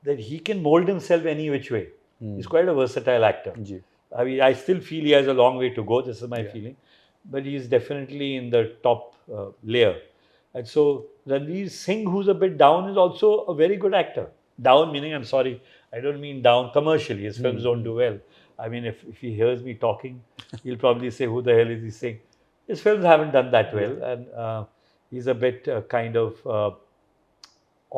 that he can mold himself any which way. He's quite a versatile actor. Ji. I mean, I still feel he has a long way to go. This is my Yeah. feeling. But he's definitely in the top layer. And so Ranveer Singh, who's a bit down, is also a very good actor. Down meaning, I'm sorry, I don't mean down commercially. His films don't do well. I mean, if he hears me talking, he'll probably say, who the hell is he saying? His films haven't done that well. And he's a bit kind of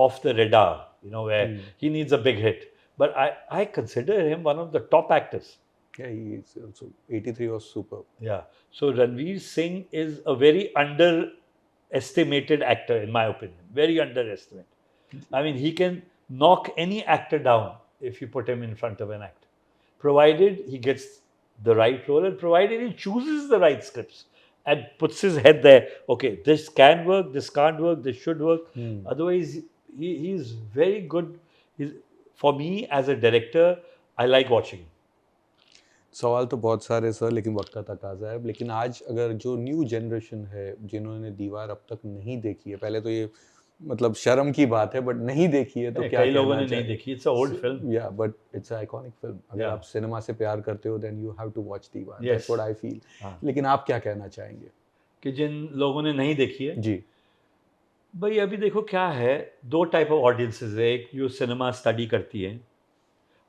off the radar, where he needs a big hit. But I consider him one of the top actors. Yeah, he is also 83 was superb. Yeah. So Ranveer Singh is a very underestimated actor, in my opinion. Very underestimated. I mean, he can knock any actor down if you put him in front of an actor, provided he gets the right role and provided he chooses the right scripts and puts his head there. Okay, this can work, this can't work, this should work. Otherwise, he's very good. For me, as a director, I like watching him. सवाल तो बहुत सारे sir, लेकिन वक्त का तकाजा है. लेकिन आज अगर जो न्यू जनरेशन है जिन्होंने दीवार अब तक नहीं देखी है, पहले तो ये मतलब शर्म की बात है, बट नहीं देखी है तो क्या कई लोगों ने नहीं देखी. It's a old film. Yeah but it's a iconic film. अगर आप सिनेमा से प्यार करते हो then you have to watch Deewaar. That's what I feel. लेकिन आप क्या कहना चाहेंगे कि जिन लोगों ने नहीं देखी है? जी भाई, अभी देखो क्या है, दो टाइप ऑफ ऑडियंसेस है. एक जो सिनेमा स्टडी करती है,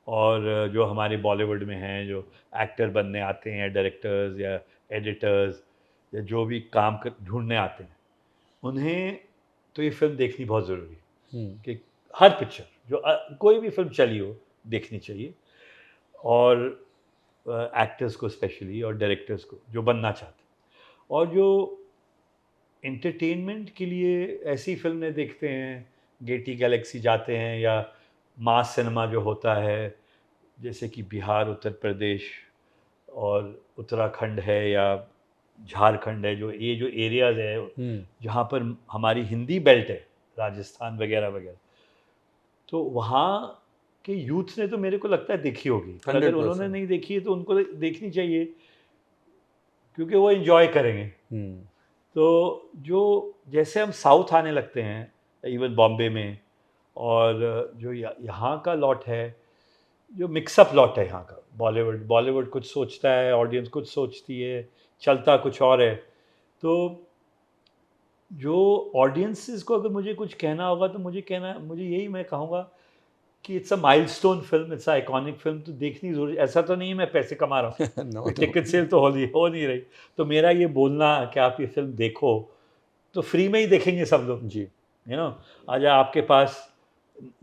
और जो हमारे बॉलीवुड में हैं, जो एक्टर बनने आते हैं, डायरेक्टर्स या एडिटर्स या जो भी काम ढूंढने आते हैं, उन्हें तो ये फिल्म देखनी बहुत ज़रूरी है. कि हर पिक्चर जो कोई भी फिल्म चली हो देखनी चाहिए, और एक्टर्स को स्पेशली, और डायरेक्टर्स को जो बनना चाहते हैं, और जो एंटरटेनमेंट के लिए ऐसी फिल्में देखते हैं, गेटी गैलेक्सी जाते हैं, या मास सिनेमा जो होता है, जैसे कि बिहार, उत्तर प्रदेश और उत्तराखंड है, या झारखंड है, जो एरियाज़ है जहाँ पर हमारी हिंदी बेल्ट है, राजस्थान वगैरह वगैरह, तो वहाँ के यूथ ने तो मेरे को लगता है देखी होगी. अगर उन्होंने नहीं देखी है तो उनको देखनी चाहिए, क्योंकि वो एंजॉय करेंगे. तो जो जैसे हम साउथ आने लगते हैं, इवन बॉम्बे में, और जो यहाँ का लॉट है, जो मिक्सअप लॉट है यहाँ का, बॉलीवुड कुछ सोचता है, ऑडियंस कुछ सोचती है, चलता कुछ और है. तो जो ऑडियंसेस को अगर मुझे कुछ कहना होगा तो मुझे यही मैं कहूँगा कि it's a milestone film, it's a iconic film, तो देखनी जरूरी. ऐसा तो नहीं है मैं पैसे कमा रहा हूँ. टिकट सेल तो हो नहीं रही. तो मेरा ये बोलना कि आप ये फिल्म देखो, तो फ्री में ही देखेंगे सब लोग जी. आज आपके पास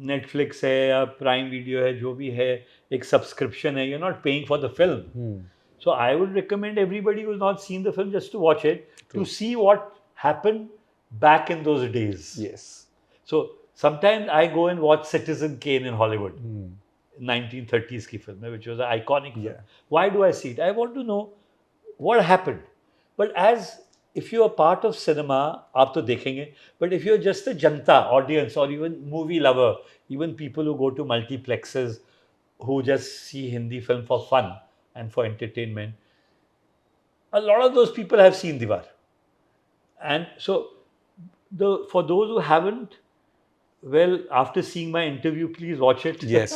नेटफ्लिक्स है या प्राइम वीडियो है, जो भी है, एक सब्सक्रिप्शन है, you are not paying for the film. So I would recommend everybody who has not seen the film just to watch it, to see what happened back in those days. Yes. So sometimes I go and watch Citizen Kane in Hollywood, 1930s की film है, which was an iconic film. Why do I see it? I want to know what happened. But if you are part of cinema, आप तो देखेंगे. But if you're just a Janata, audience, or even movie lover, even people who go to multiplexes, who just see Hindi film for fun and for entertainment, a lot of those people have seen Deewaar. And so, for those who haven't, well, after seeing my interview, please watch it. Yes.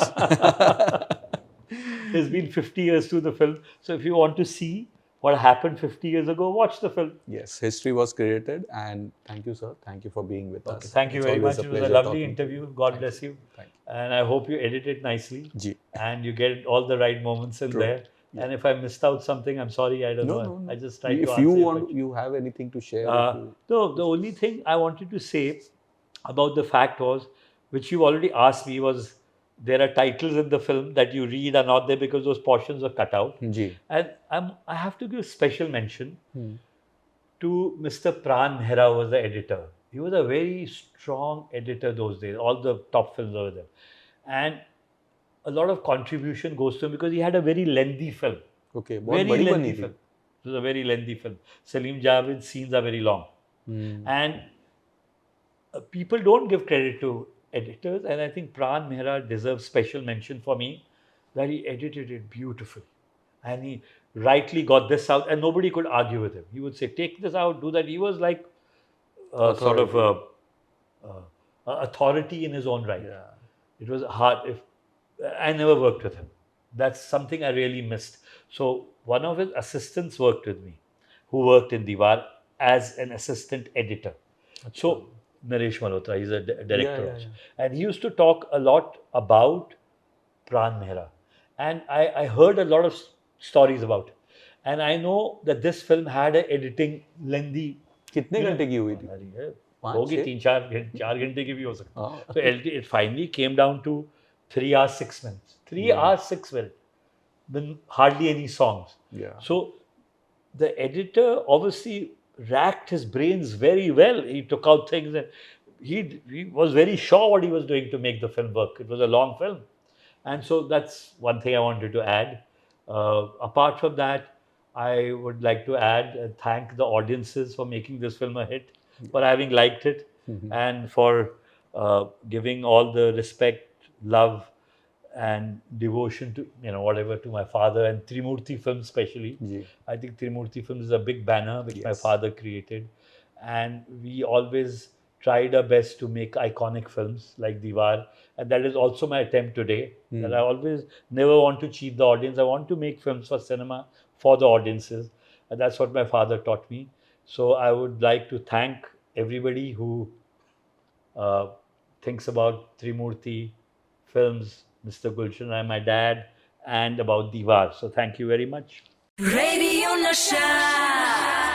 It's been 50 years to the film. So if you want to see what happened 50 years ago, watch the film. Yes, history was created, and thank you, sir. Thank you for being with us. Thank you very much. It was a lovely interview. God bless you. Thank you. And I hope you edit it nicely. Ji. And you get all the right moments in there. Yeah. And if I missed out something, I'm sorry. I don't know. No. I just tried to answer. If you want, you have anything to share? No, the only thing I wanted to say about the fact was, which you already asked me, was there are titles in the film that you read are not there because those portions are cut out. Ji. And I have to give special mention to Mr. Pran Mehra, who was the editor. He was a very strong editor those days. All the top films over there. And a lot of contribution goes to him because he had a very lengthy film. Okay, बहुत Very बड़ी lengthy बनी थी. film. It was a very lengthy film. Salim Javed's scenes are very long. And people don't give credit to editors, and I think Pran Mehra deserves special mention for me that he edited it beautifully. And he rightly got this out, and nobody could argue with him. He would say, take this out, do that. He was like sort of a authority in his own right. Yeah. It was hard. I never worked with him. That's something I really missed. So one of his assistants worked with me, who worked in Deewaar as an assistant editor. So Naresh Malhotra, he's a director also. And he used to talk a lot about Pran Mehra. And I heard a lot of stories about it. And I know that this film had an editing lengthy. कितने घंटे की हुई थी? होगी 3-4 घंटे की भी हो सकती है. So it finally came down to 3 hours 6 minutes. 3 hours 6 minutes. With hardly any songs. Yeah. So the editor obviously racked his brains very well. He took out things and he was very sure what he was doing to make the film work. It was a long film. And so that's one thing I wanted to add. Apart from that, I would like to add and thank the audiences for making this film a hit, for having liked it, and for giving all the respect, love, and devotion to whatever to my father and Trimurti Films especially. I think Trimurti Films is a big banner which my father created, and we always tried our best to make iconic films like Deewaar, and that is also my attempt today. That I always never want to cheat the audience. I want to make films for cinema for the audiences, and that's what my father taught me. So I would like to thank everybody who thinks about Trimurti Films, Mr. Gulshan Rai, my dad, and about Deewaar. So thank you very much. Radio Nasha.